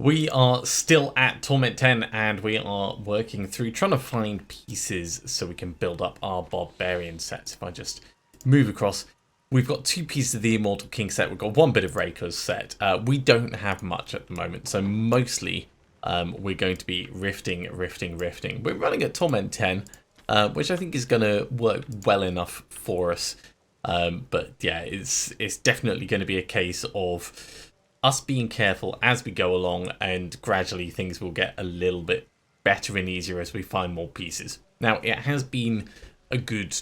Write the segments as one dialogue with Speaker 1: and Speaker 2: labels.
Speaker 1: We are still at Torment 10 and we are working through trying to find pieces so we can build up our Barbarian sets. If I just move across, we've got 2 pieces of the Immortal King set, we've got 1 bit of Reiko's set. We don't have much at the moment, so mostly we're going to be rifting. We're running at Torment 10, which I think is going to work well enough for us. But yeah, it's definitely going to be a case of us being careful as we go along, and gradually things will get a little bit better and easier as we find more pieces. Now, it has been a good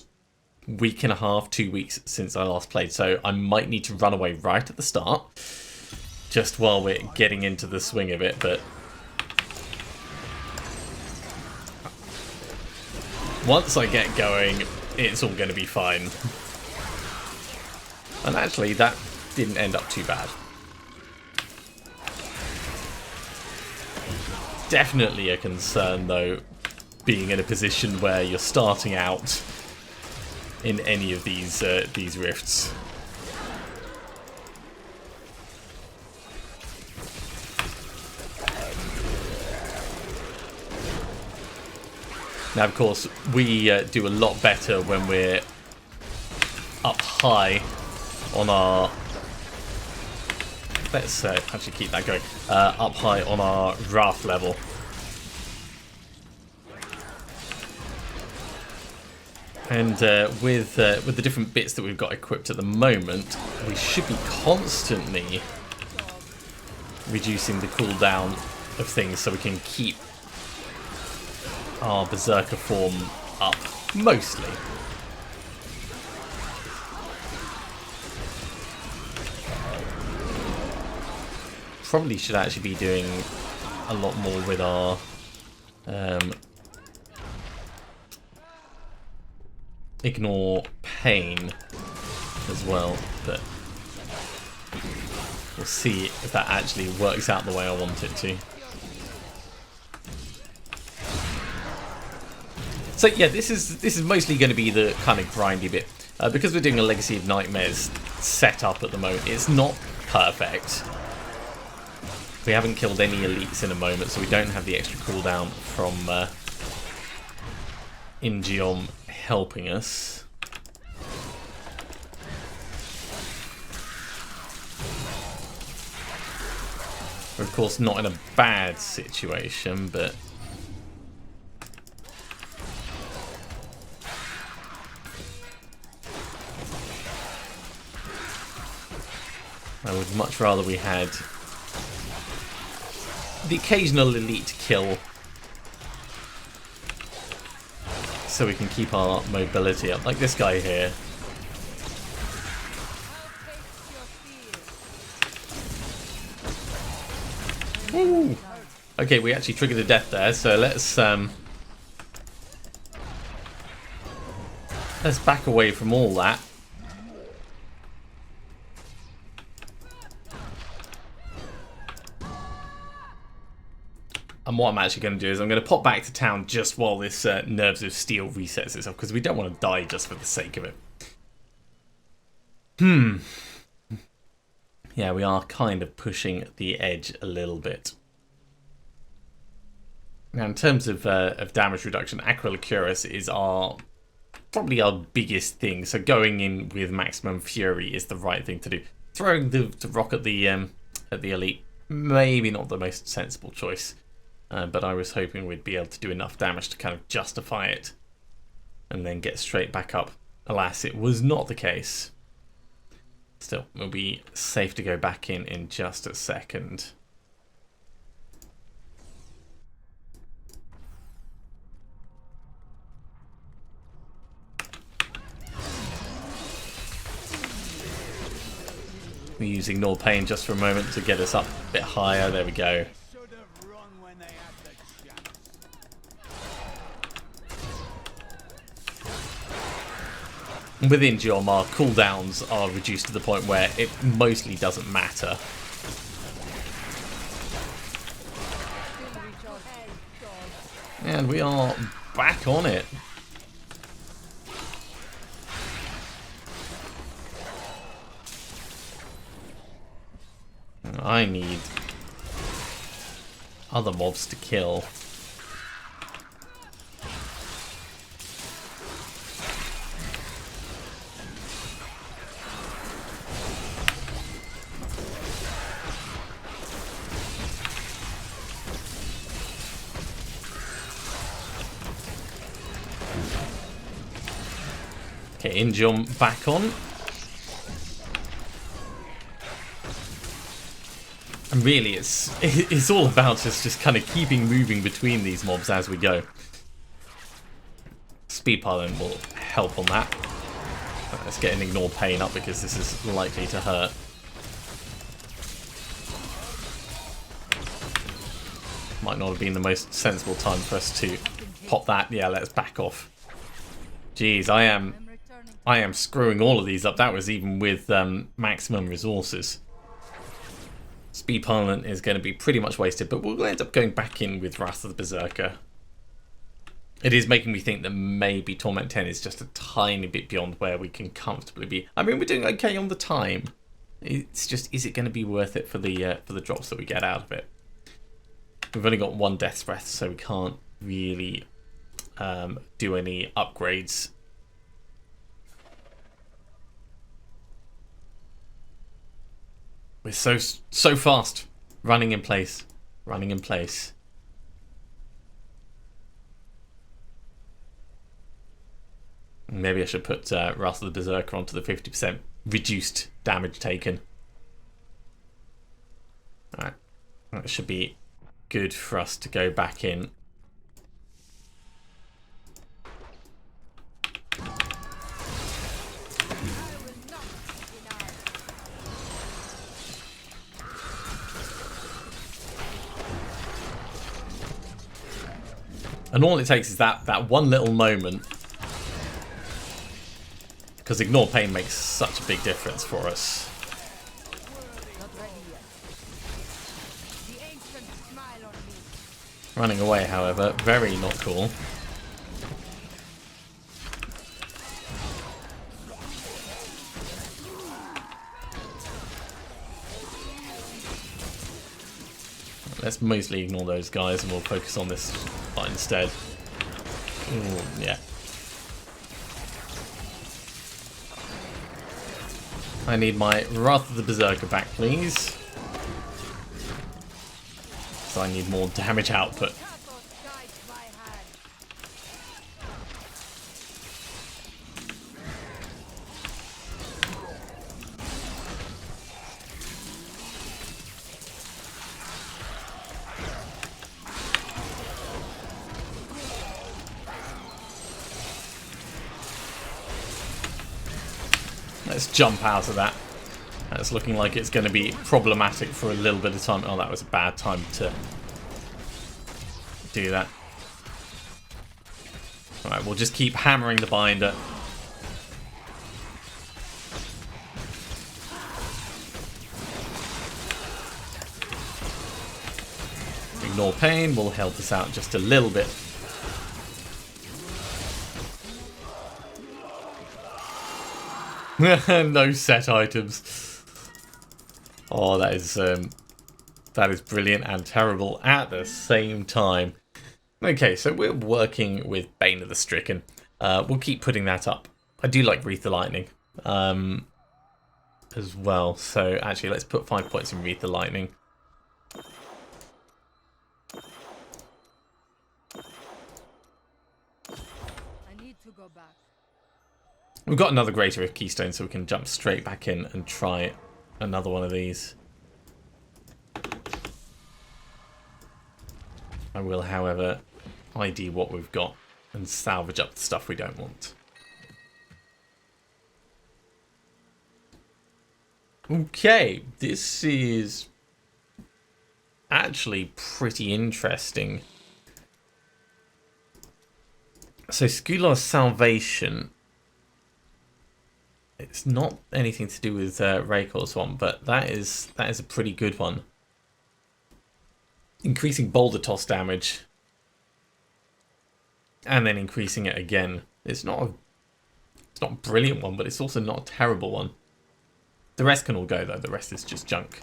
Speaker 1: week and a half, 2 weeks since I last played, so I might need to run away right at the start, just while we're getting into the swing of it, but once I get going, it's all going to be fine. And actually, that didn't end up too bad. Definitely a concern, though, being in a position where you're starting out in any of these rifts. Now, of course, we do a lot better when we're up high on our... Let's actually keep that going. Up high on our Wrath level. And with the different bits that we've got equipped at the moment, we should be constantly reducing the cooldown of things so we can keep our Berserker form up, mostly. Probably should actually be doing a lot more with our ignore pain as well, but we'll see if that actually works out the way I want it to. So yeah, this is mostly going to be the kind of grindy bit, because we're doing a Legacy of Nightmares setup at the moment. It's not perfect. We haven't killed any elites in a moment, so we don't have the extra cooldown from Ingeom helping us. We're of course not in a bad situation, but I would much rather we had the occasional elite kill so we can keep our mobility up, like this guy here. Woo. Okay, we actually triggered a death there, so let's back away from all that. And what I'm actually going to do is I'm going to pop back to town just while this Nerves of Steel resets itself, because we don't want to die just for the sake of it. Yeah, we are kind of pushing the edge a little bit. Now, in terms of damage reduction, Aquila Cuirass is probably our biggest thing. So going in with maximum fury is the right thing to do. Throwing the rock at the elite, maybe not the most sensible choice. But I was hoping we'd be able to do enough damage to kind of justify it and then get straight back up. Alas, it was not the case. Still, we'll be safe to go back in just a second. We use Ignore Pain just for a moment to get us up a bit higher. There we go. Within Geom, our cooldowns are reduced to the point where it mostly doesn't matter. And we are back on it. I need other mobs to kill. Okay, Injum back on. And really, it's all about us just kind of keeping moving between these mobs as we go. Speed Pylon will help on that. Let's get an Ignore Pain up because this is likely to hurt. Might not have been the most sensible time for us to pop that. Yeah, let's back off. Jeez, I am screwing all of these up. That was even with maximum resources. Speed Pylon is going to be pretty much wasted, but we'll end up going back in with Wrath of the Berserker. It is making me think that maybe Torment 10 is just a tiny bit beyond where we can comfortably be. I mean, we're doing okay on the time. It's just, is it going to be worth it for the drops that we get out of it? We've only got one Death's Breath, so we can't really do any upgrades. We're so fast. Running in place. Running in place. Maybe I should put Wrath of the Berserker onto the 50% reduced damage taken. Alright. That should be good for us to go back in. And all it takes is that one little moment, because Ignore Pain makes such a big difference for us. Running away, however, very not cool. Let's mostly ignore those guys and we'll focus on this fight instead. Ooh, yeah. I need my Wrath of the Berserker back, please. So I need more damage output. Let's jump out of that. That's looking like it's going to be problematic for a little bit of time. Oh, that was a bad time to do that. Alright, we'll just keep hammering the binder. Ignore Pain will help us out just a little bit. No set items. Oh, that is brilliant and terrible at the same time. Okay, so we're working with Bane of the Stricken. We'll keep putting that up. I do like Wreath of Lightning as well. So actually, let's put 5 points in Wreath of Lightning.
Speaker 2: I need to go back.
Speaker 1: We've got another Greater Rift Keystone, so we can jump straight back in and try another one of these. I will, however, ID what we've got and salvage up the stuff we don't want. Okay, this is actually pretty interesting. So, Skular's Salvation. It's not anything to do with Raykor's one, but that is a pretty good one. Increasing boulder toss damage, and then increasing it again. It's not a brilliant one, but it's also not a terrible one. The rest can all go though. The rest is just junk.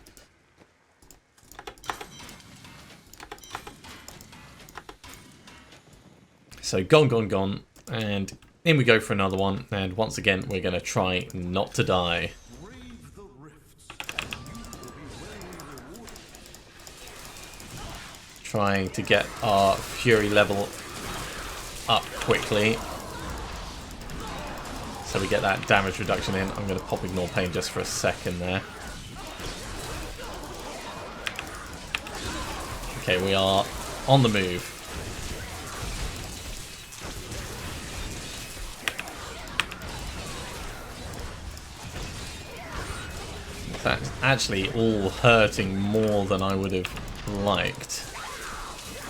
Speaker 1: so gone, gone, gone. And in we go for another one. And once again, we're going to try not to die. Trying to get our fury level up quickly. So we get that damage reduction in. I'm going to pop Ignore Pain just for a second there. Okay, we are on the move. That's actually all hurting more than I would have liked.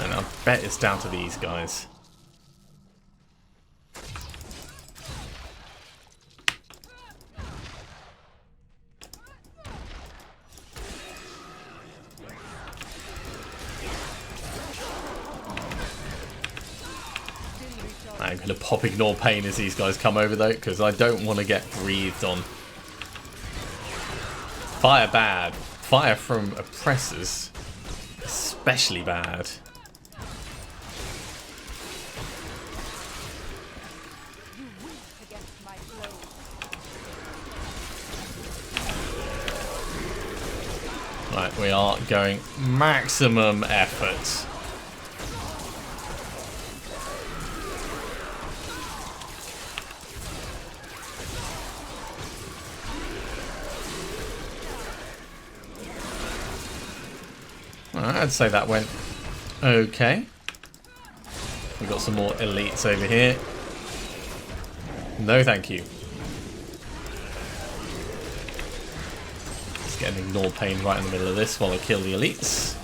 Speaker 1: And I bet it's down to these guys. I'm going to pop Ignore Pain as these guys come over though, because I don't want to get breathed on. Fire bad. Fire from oppressors, especially bad. Right, we are going maximum effort. I'd say that went okay. We've got some more elites over here. No, thank you. Let's get an Ignore Pain right in the middle of this while I kill the elites.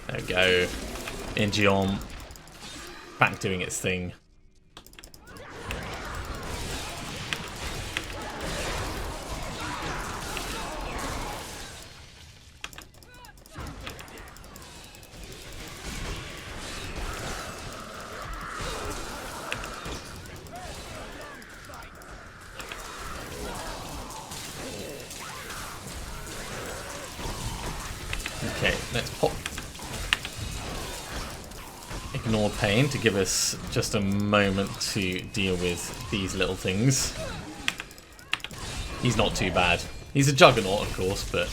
Speaker 1: There we go. Ingeom back doing its thing. Okay, let's pop Ignore Pain to give us just a moment to deal with these little things. He's not too bad. He's a juggernaut, of course, but...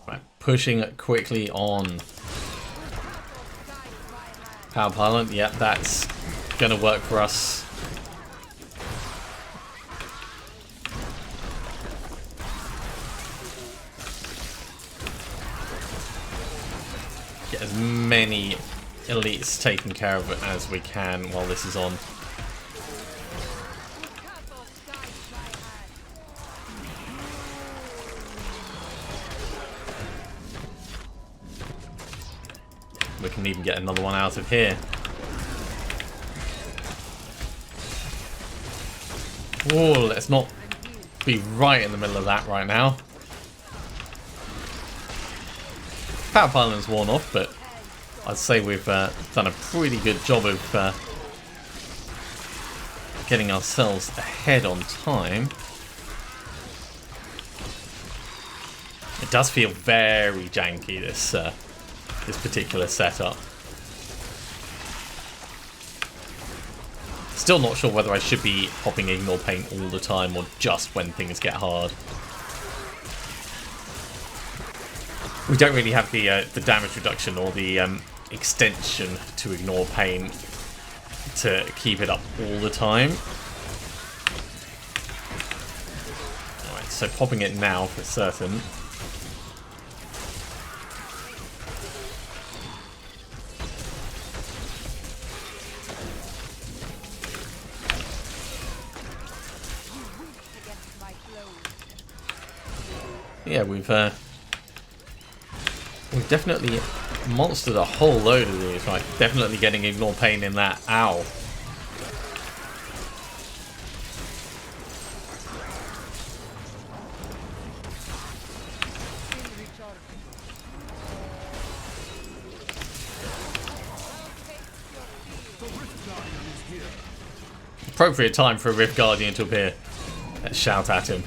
Speaker 1: Right, pushing quickly on. Power Pylon, yep, that's gonna work for us. Get as many elites taken care of as we can while this is on. We can even get another one out of here. Oh, let's not be right in the middle of that right now. Power Pylon's worn off, but I'd say we've done a pretty good job of getting ourselves ahead on time. It does feel very janky, this particular setup. Still not sure whether I should be popping Ignore Pain all the time or just when things get hard. We don't really have the damage reduction or the extension to Ignore Pain to keep it up all the time. Alright, so popping it now for certain. Yeah, we've definitely monstered a whole load of these, right? Definitely getting Ignore Pain in that. Ow. Appropriate time for a Rift Guardian to appear. Let's shout at him.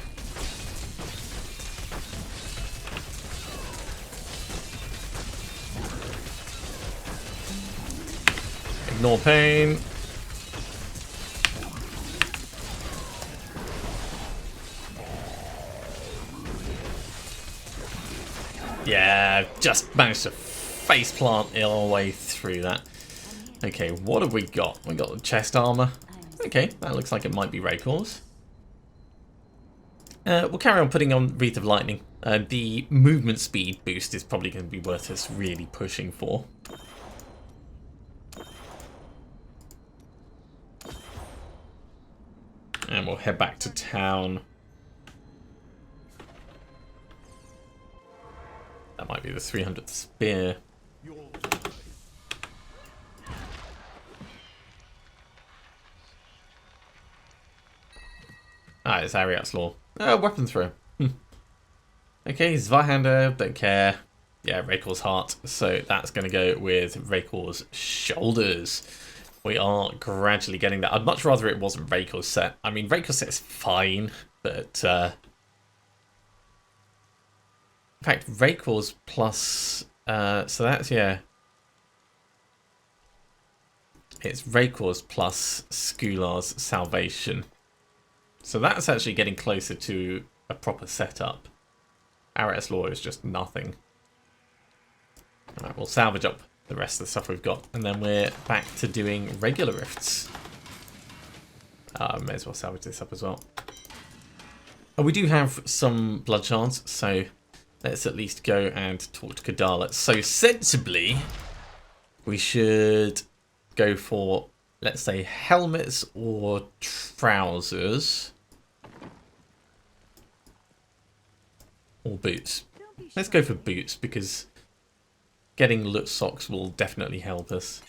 Speaker 1: Ignore pain. Yeah, just managed to faceplant our way through that. Okay, what have we got? We got the chest armor. Okay, that looks like it might be Raycor's. We'll carry on putting on Wreath of Lightning. The movement speed boost is probably going to be worth us really pushing for. And we'll head back to town. That might be the 300th spear. Ah, it's Ariat's Law. Oh, weapon throw. Okay, Zweihander, don't care. Yeah, Raycor's heart. So that's going to go with Raycor's shoulders. We are gradually getting that. I'd much rather it wasn't Raycor's set. I mean, Raycor's set is fine, but... in fact, Raycor's plus... so that's, yeah... It's Raycor's plus Skular's Salvation. So that's actually getting closer to a proper setup. Ariat's Law is just nothing. Alright, we'll salvage up the rest of the stuff we've got. And then we're back to doing regular rifts. May as well salvage this up as well. Oh, we do have some blood shards, so let's at least go and talk to Kadala. So sensibly, we should go for, let's say, helmets or trousers. Or boots. Let's go for boots, because getting loot socks will definitely help us.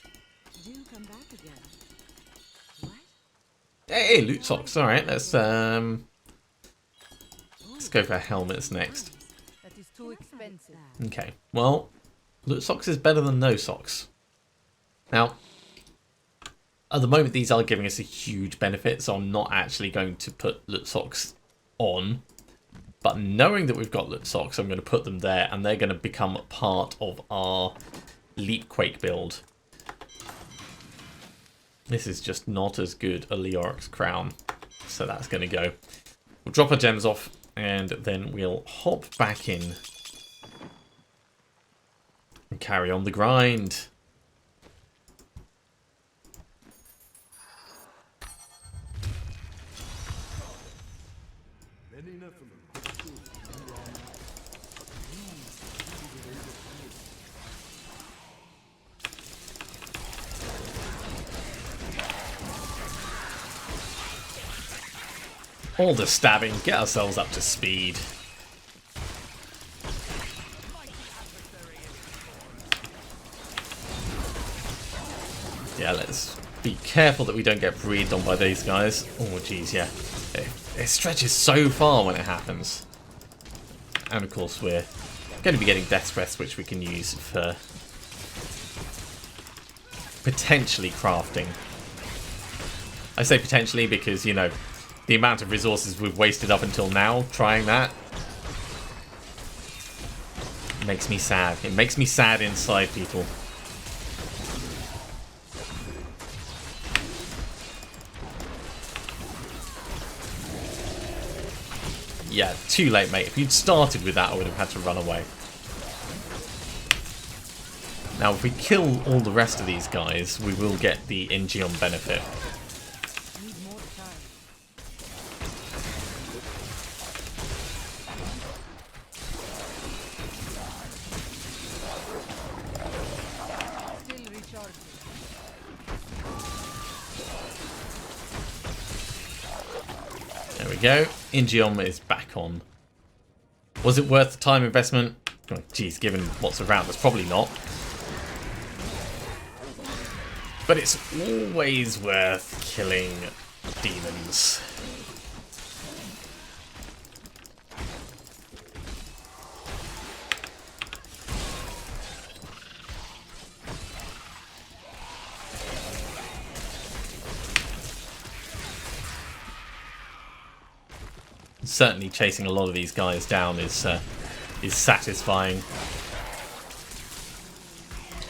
Speaker 1: Hey, loot socks. Alright, let's go for helmets next.
Speaker 2: That is too expensive.
Speaker 1: Okay, well, loot socks is better than no socks. Now, at the moment these are giving us a huge benefit, so I'm not actually going to put loot socks on. But knowing that we've got loot socks, I'm going to put them there, and they're going to become part of our Leapquake build. This is just not as good a Leoric's crown, so that's going to go. We'll drop our gems off, and then we'll hop back in and carry on the grind. All the stabbing, get ourselves up to speed. Yeah, let's be careful that we don't get breathed on by these guys. Oh, geez, yeah. It stretches so far when it happens. And of course, we're going to be getting Death Breaths, which we can use for potentially crafting. I say potentially because, you know, the amount of resources we've wasted up until now trying that makes me sad. It makes me sad inside, people. Yeah, too late, mate. If you'd started with that, I would have had to run away. Now, if we kill all the rest of these guys, we will get the Ingeon benefit. There we go. Ingeon is back on. Was it worth the time investment? Oh, geez, given what's around us, probably not. But it's always worth killing demons. Certainly chasing a lot of these guys down is satisfying.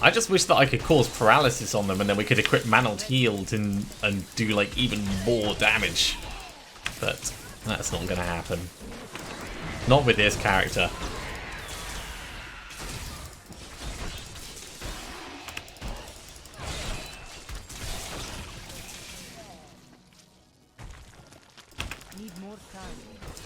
Speaker 1: I just wish that I could cause paralysis on them and then we could equip Mantled Healed and do like even more damage. But that's not going to happen. Not with this character.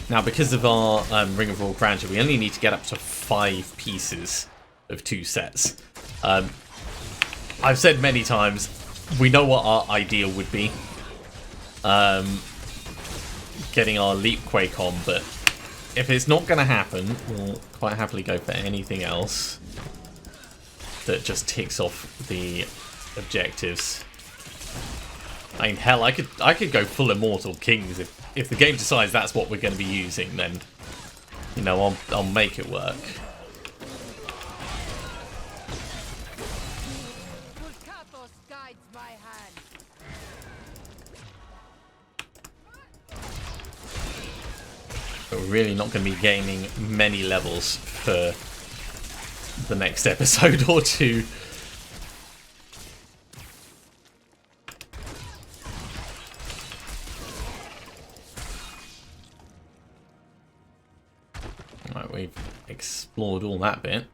Speaker 1: Now, because of our Ring of Raw Grandeur, we only need to get up to 5 pieces of 2 sets. I've said many times, we know what our ideal would be. Getting our Leap Quake on, but if it's not going to happen, we'll quite happily go for anything else that just ticks off the objectives. I mean, hell, I could go full Immortal Kings if the game decides that's what we're going to be using. Then, you know, I'll make it work. But we're really not going to be gaining many levels for the next episode or two. Right, we've explored all that bit.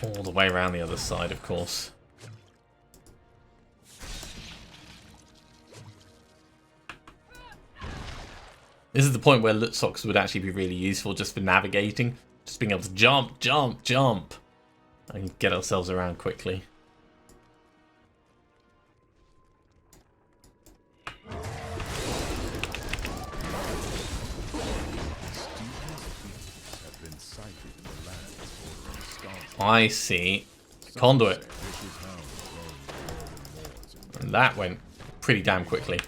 Speaker 1: All the way around the other side, of course. This is the point where loot socks would actually be really useful just for navigating. Just being able to jump, jump, jump. And get ourselves around quickly. I see. Conduit. And that went pretty damn quickly.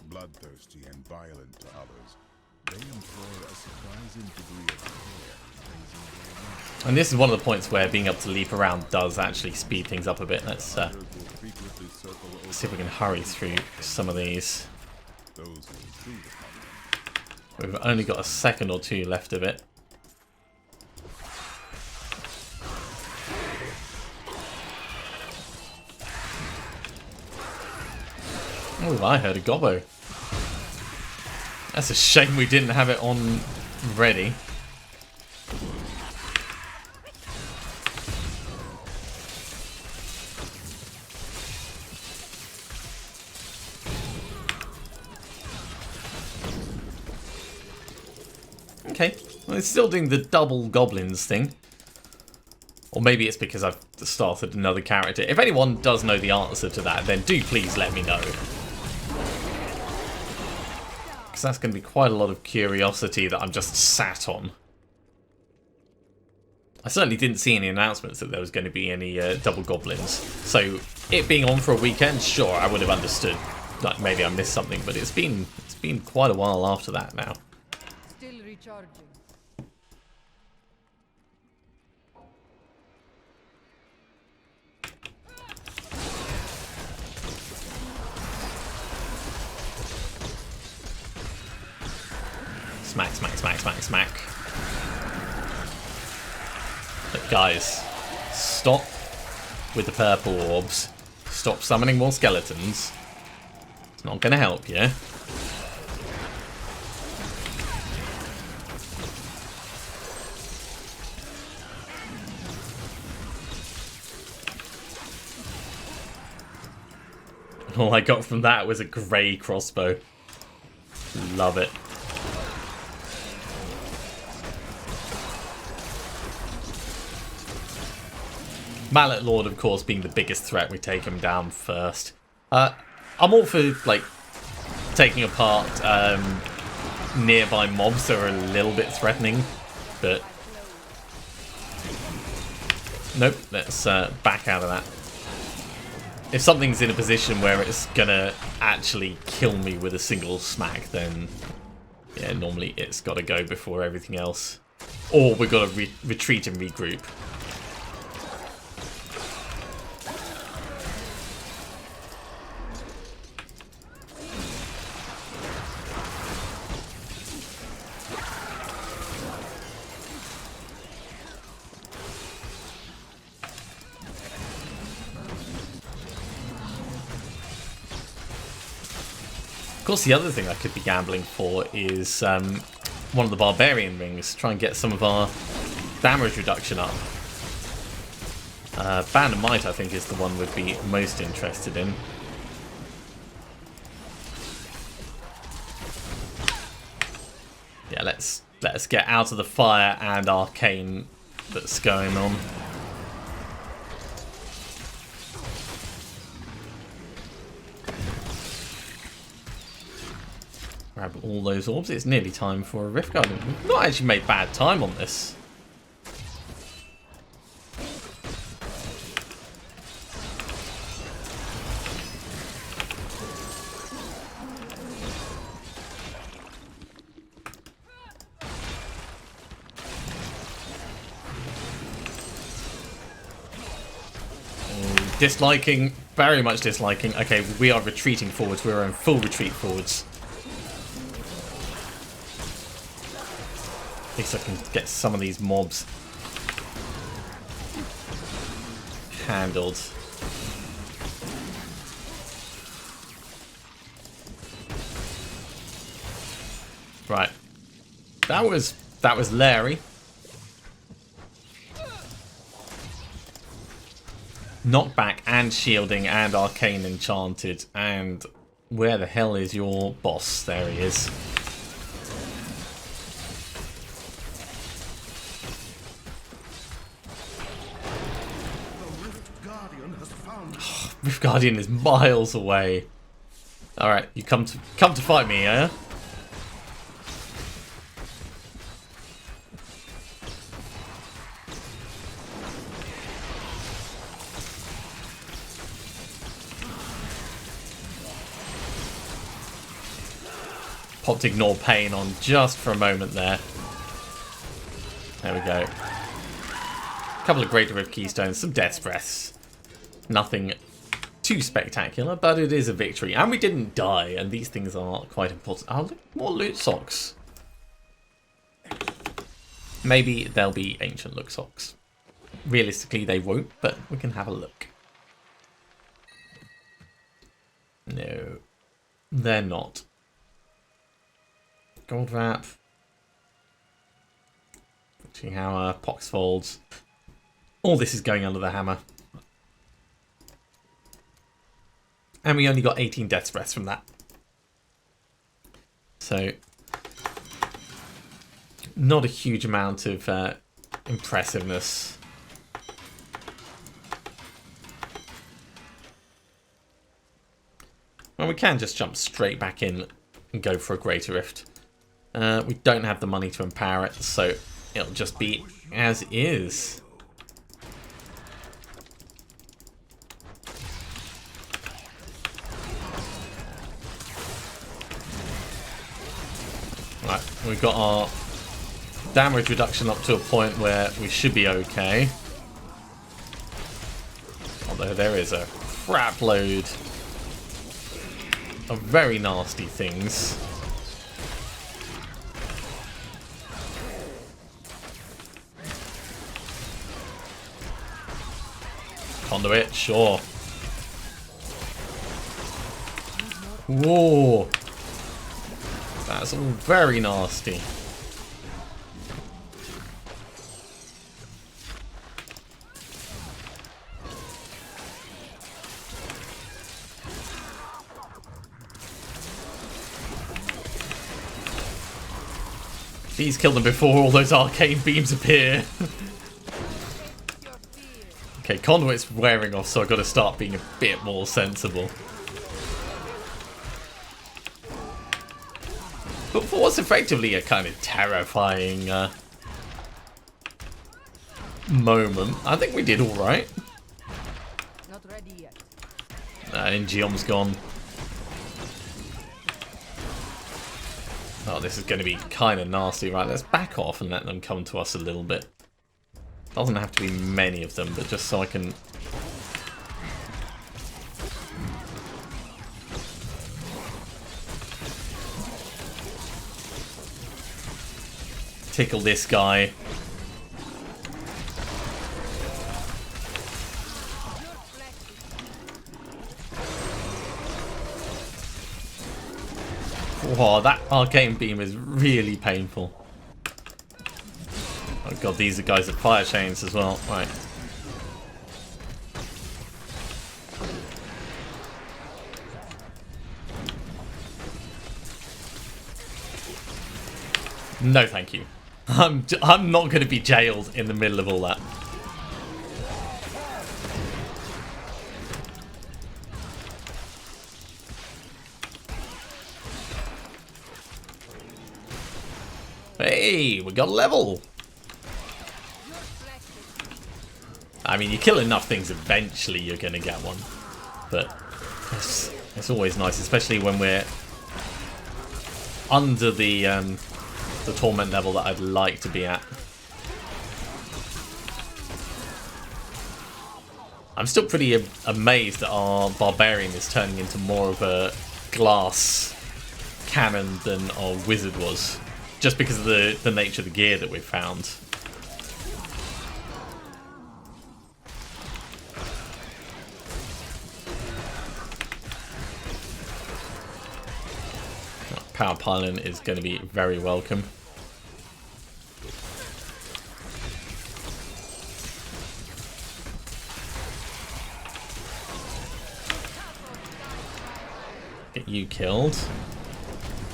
Speaker 3: Bloodthirsty and violent to others, they employ a surprising degree of care.
Speaker 1: And this is one of the points where being able to leap around does actually speed things up a bit. Let's see if we can hurry through some of these. We've only got a second or two left of it. Oh, I heard a gobbo. That's a shame we didn't have it on ready. Okay, well, it's still doing the double goblins thing. Or maybe it's because I've started another character. If anyone does know the answer to that, then do please let me know. Because that's going to be quite a lot of curiosity that I'm just sat on. I certainly didn't see any announcements that there was going to be any double goblins. So it being on for a weekend, sure, I would have understood. Like maybe I missed something, but it's been quite a while after that now.
Speaker 2: Still recharging.
Speaker 1: Smack, smack, smack, smack, smack. But guys, stop with the purple orbs. Stop summoning more skeletons. It's not going to help you. All I got from that was a grey crossbow. Love it. Mallet Lord, of course, being the biggest threat, we take him down first. I'm all for, like, taking apart nearby mobs that are a little bit threatening, but... Nope, let's back out of that. If something's in a position where it's gonna actually kill me with a single smack, then... Yeah, normally it's gotta go before everything else. Or we've got to retreat and regroup. course, the other thing I could be gambling for is one of the Barbarian rings. Try and get some of our damage reduction up. Band of Might, I think, is the one we'd be most interested in. Yeah, let's get out of the fire and arcane that's going on. Grab all those orbs. It's nearly time for a Rift Guardian. We've not actually made bad time on this. Disliking, very much disliking. Okay, we are retreating forwards. We're in full retreat forwards. At least I can get some of these mobs handled. Right. That was Larry. Knockback and shielding and arcane enchanted. And where the hell is your boss? There he is. Rift Guardian is miles away. Alright, you come to fight me, yeah? Popped Ignore Pain on just for a moment there. There we go. A couple of Greater Rift Keystones, some Death's Breaths. Nothing too spectacular, but it is a victory. And we didn't die, and these things are quite important. Oh, look, more loot socks. Maybe they'll be ancient loot socks. Realistically, they won't, but we can have a look. No, they're not. Gold wrap. Fetching hammer, pox folds. All this is going under the hammer. And we only got 18 Death's Breaths from that. So, not a huge amount of impressiveness. Well, we can just jump straight back in and go for a Greater Rift. We don't have the money to empower it, so it'll just be as is. Right, we've got our damage reduction up to a point where we should be okay. Although there is a crap load of very nasty things. Conduit, sure. Whoa. That's all very nasty. Please kill them before all those arcane beams appear. Okay, Conduit's wearing off, so I've got to start being a bit more sensible. But for what's effectively a kind of terrifying moment, I think we did alright.
Speaker 2: Not ready yet.
Speaker 1: Ingeom's gone. Oh, this is going to be kind of nasty. Right, let's back off and let them come to us a little bit. Doesn't have to be many of them, but just so I can... tickle this guy. Wow, that arcane beam is really painful. Oh god, these are guys with fire chains as well. Right. No, thank you. I'm not going to be jailed in the middle of all that. Hey, we got a level. I mean, you kill enough things, eventually you're going to get one. But it's always nice, especially when we're under the torment level that I'd like to be at. I'm still pretty amazed that our Barbarian is turning into more of a glass cannon than our Wizard was. Just because of the nature of the gear that we've found. Power pylon is going to be very welcome. Get you killed.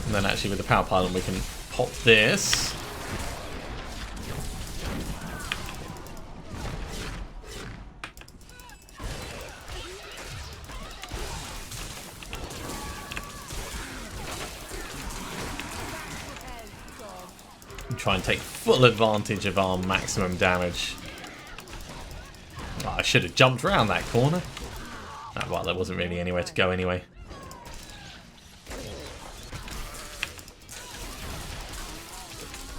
Speaker 1: And then actually with the power pylon we can pop this. And try and take full advantage of our maximum damage. Oh, I should have jumped around that corner. Oh, well, there wasn't really anywhere to go anyway.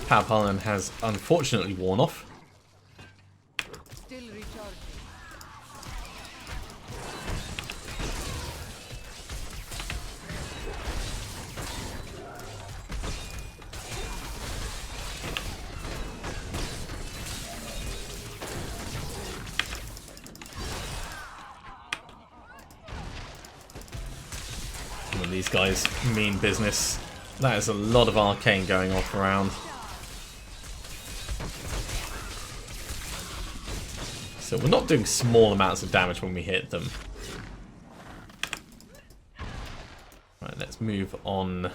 Speaker 1: Power pylon has unfortunately worn off.
Speaker 2: Still recharging.
Speaker 1: Well, these guys mean business. That is a lot of arcane going off around. So we're not doing small amounts of damage when we hit them. Right, let's move on.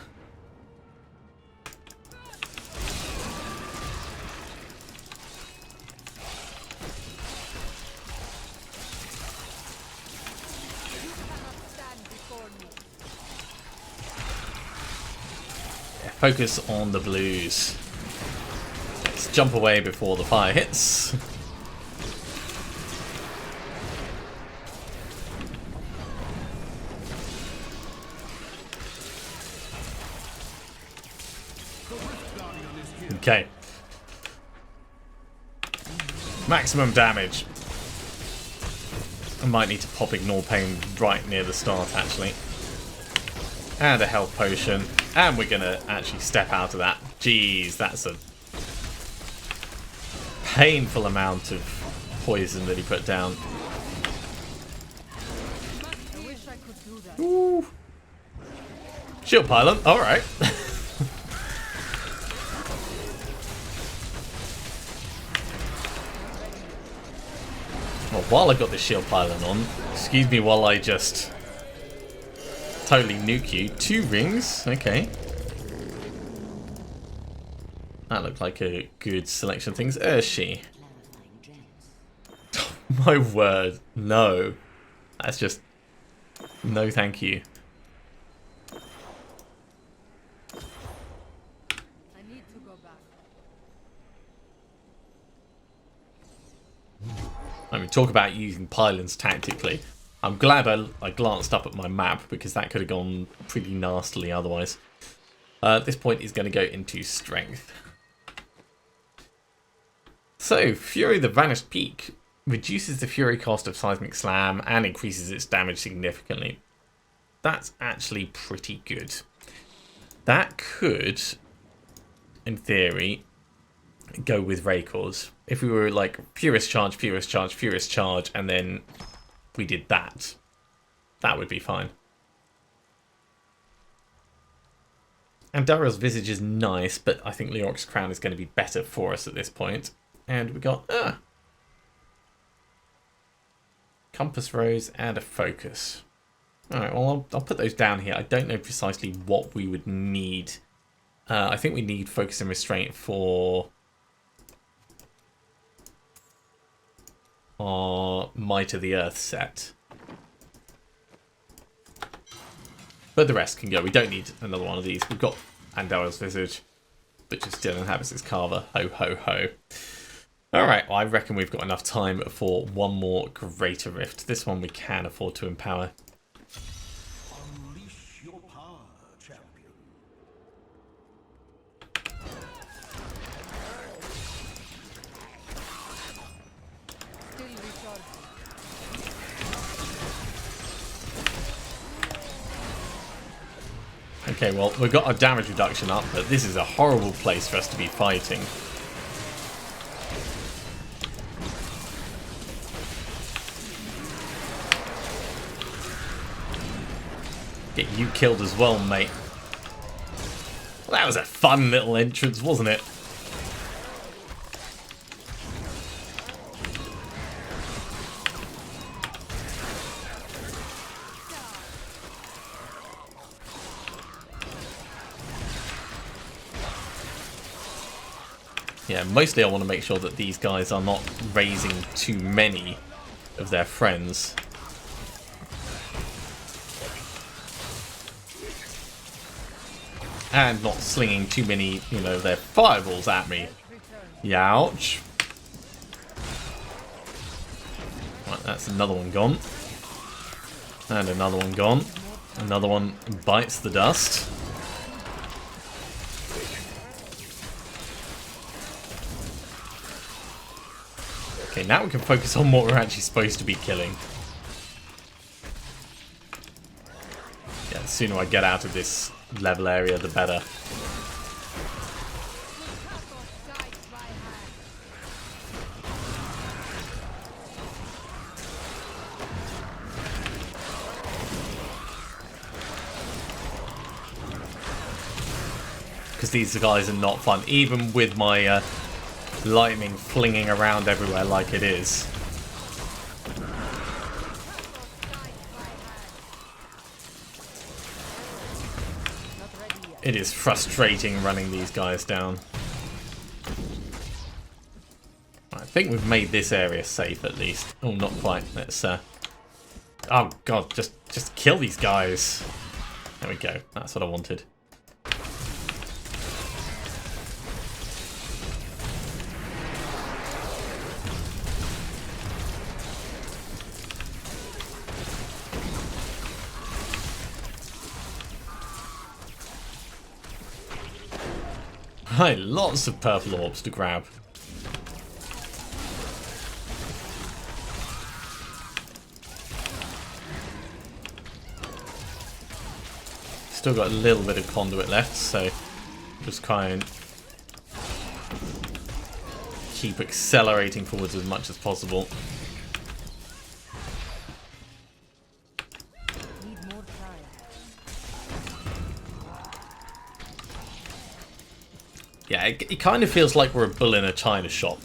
Speaker 1: Yeah, focus on the blues. Let's jump away before the fire hits. Okay. Maximum damage. I might need to pop Ignore Pain right near the start, actually. And a health potion. And we're going to actually step out of that. Jeez, that's a painful amount of poison that he put down.
Speaker 2: I wish I could do that.
Speaker 1: Ooh. Shield pylon, alright. Well, while I got the shield pylon on, excuse me while I just totally nuke you. 2 rings, okay. That looked like a good selection of things. Urshi. Oh, my word, no. That's just... no thank you.
Speaker 2: I need to go back.
Speaker 1: I mean, talk about using pylons tactically. I'm glad I glanced up at my map because that could have gone pretty nastily otherwise. This point is going to go into strength. So, Fury the Vanished Peak reduces the Fury cost of Seismic Slam and increases its damage significantly. That's actually pretty good. That could, in theory, go with Raycors. If we were like Furious Charge, Furious Charge, Furious Charge, and then we did that, that would be fine. And Dariel's Visage is nice, but I think Leoric's Crown is going to be better for us at this point. And we got Compass Rose and a Focus. Alright, well, I'll put those down here. I don't know precisely what we would need. I think we need Focus and Restraint for our Might of the Earth set. But the rest can go. We don't need another one of these. We've got Andariel's Visage, but just still inhabits its carver. Ho, ho, ho. Alright, well, I reckon we've got enough time for one more Greater Rift. This one we can afford to empower.
Speaker 3: Unleash your power, champion.
Speaker 2: Still recharging.
Speaker 1: Okay, well, we've got our damage reduction up, but this is a horrible place for us to be fighting. Get you killed as well, mate. Well, that was a fun little entrance, wasn't it? Yeah, mostly I want to make sure that these guys are not raising too many of their friends. And not slinging too many, you know, their fireballs at me. Youch. Right, that's another one gone. And another one gone. Another one bites the dust. Okay, now we can focus on what we're actually supposed to be killing. Yeah, the sooner I get out of this level area, the better. Because these guys are not fun, even with my lightning flinging around everywhere like it is. It is frustrating running these guys down. I think we've made this area safe at least. Oh, not quite. Let's oh god, just kill these guys. There we go. That's what I wanted. Right, lots of purple orbs to grab. Still got a little bit of conduit left, so just try and keep accelerating forwards as much as possible. Yeah, it kind of feels like we're a bull in a china shop.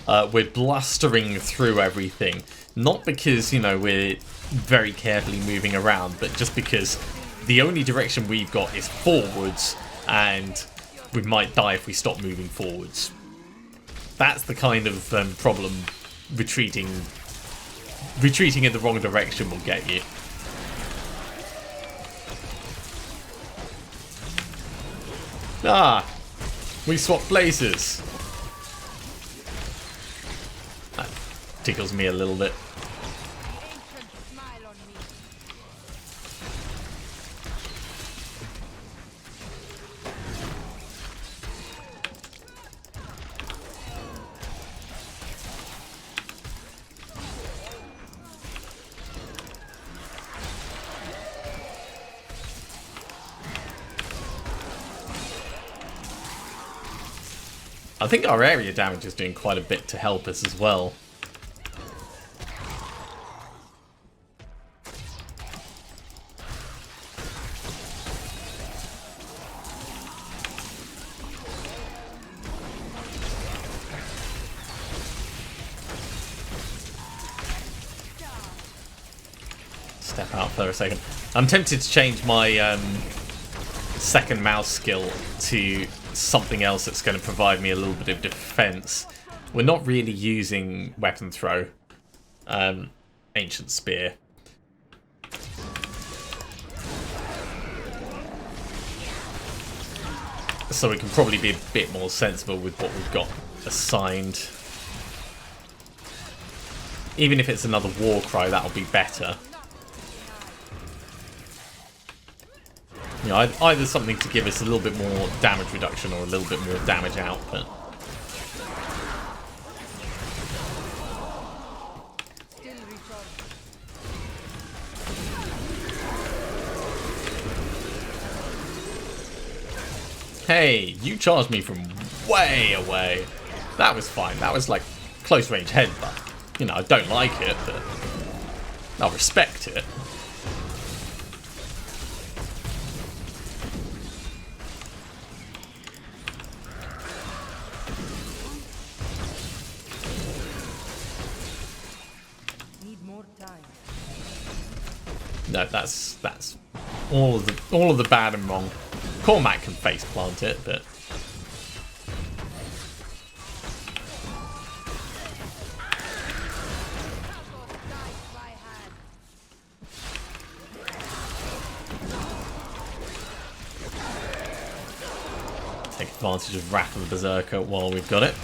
Speaker 1: We're blustering through everything. Not because, you know, we're very carefully moving around, but just because the only direction we've got is forwards, and we might die if we stop moving forwards. That's the kind of problem retreating in the wrong direction will get you. Ah! We swap places. That tickles me a little bit. I think our area damage is doing quite a bit to help us as well. step out for a second. I'm tempted to change my second mouse skill to something else that's going to provide me a little bit of defense. We're not really using weapon throw. Ancient spear. So we can probably be a bit more sensible with what we've got assigned. Even if it's another war cry, that'll be better. You know, either something to give us a little bit more damage reduction or a little bit more damage output. Hey, you charged me from way away. That was fine. That was like close range headbutt. You know, I don't like it, but I'll respect it.
Speaker 2: Need more time.
Speaker 1: No, that's all of the bad and wrong. Cormac can face plant it, but take advantage of Wrath of the Berserker while we've got it.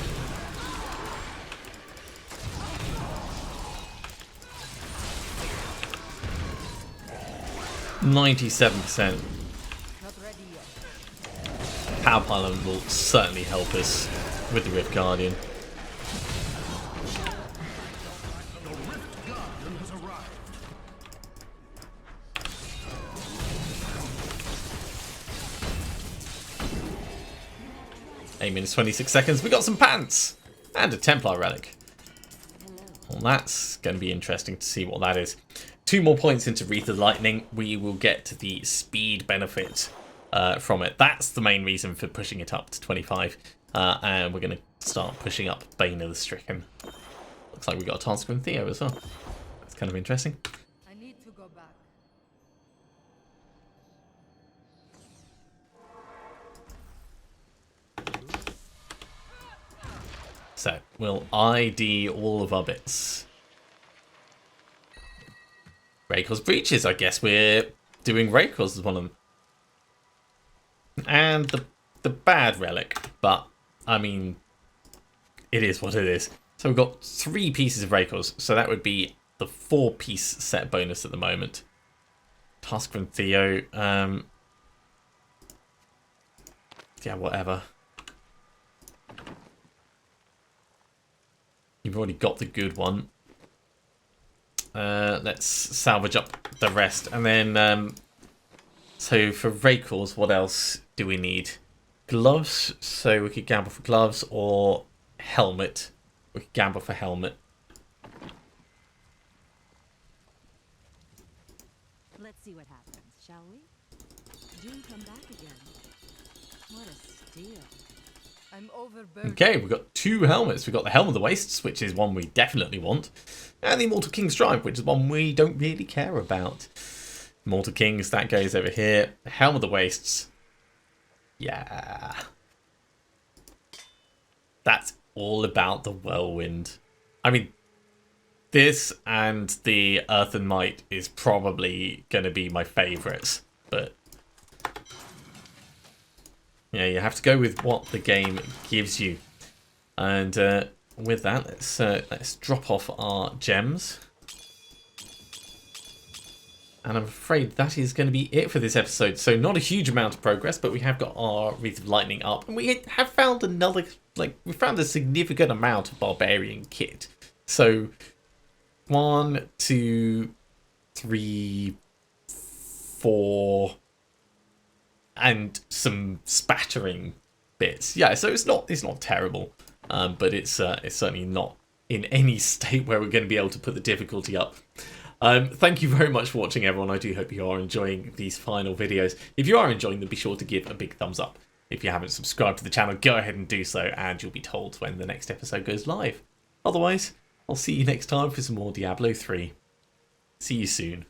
Speaker 1: %97%. Power Pylon will certainly help us with the Rift Guardian. Eight minutes 26 seconds. We got some pants and a Templar relic. Well, that's going to be interesting to see what that is. 2 more points into Wreath of Lightning. We will get the speed benefit from it. That's the main reason for pushing it up to 25. And we're going to start pushing up Bane of the Stricken. Looks like we got a task from Theo as well. That's kind of interesting.
Speaker 2: I need to go back.
Speaker 1: So we'll ID all of our bits. Raycor's Breaches, I guess we're doing Raycor's as one of them. And the bad relic, but I mean, it is what it is. So we've got 3 pieces of Raycor's, so that would be the 4-piece set bonus at the moment. Task from Theo, yeah, whatever. You've already got the good one. Let's salvage up the rest. And then, so for Raycor's, what else do we need? Gloves, so we could gamble for gloves, or helmet. We could gamble for helmet.
Speaker 4: Let's see what happens, shall we? Do come back again. What a steal.
Speaker 2: I'm overburdened.
Speaker 1: Okay, we've got 2 helmets. We've got the Helm of the Wastes, which is one we definitely want, and the Immortal King's Tribe, which is one we don't really care about. Immortal Kings, that goes over here. Helm of the Wastes. Yeah. That's all about the Whirlwind. I mean, this and the Earth and Might is probably going to be my favourites, but yeah, you have to go with what the game gives you. And with that, let's drop off our gems. And I'm afraid that is going to be it for this episode. So not a huge amount of progress, but we have got our Wreath of Lightning up. And we have found another, we found a significant amount of Barbarian kit. So 1, 2, 3, 4... and some spattering bits. Yeah, so it's not terrible, but it's certainly not in any state where we're going to be able to put the difficulty up. Thank you very much for watching, everyone. I do hope you are enjoying these final videos. If you are enjoying them, be sure to give a big thumbs up. If you haven't subscribed to the channel, go ahead and do so, and you'll be told when the next episode goes live. Otherwise, I'll see you next time for some more Diablo 3. See you soon.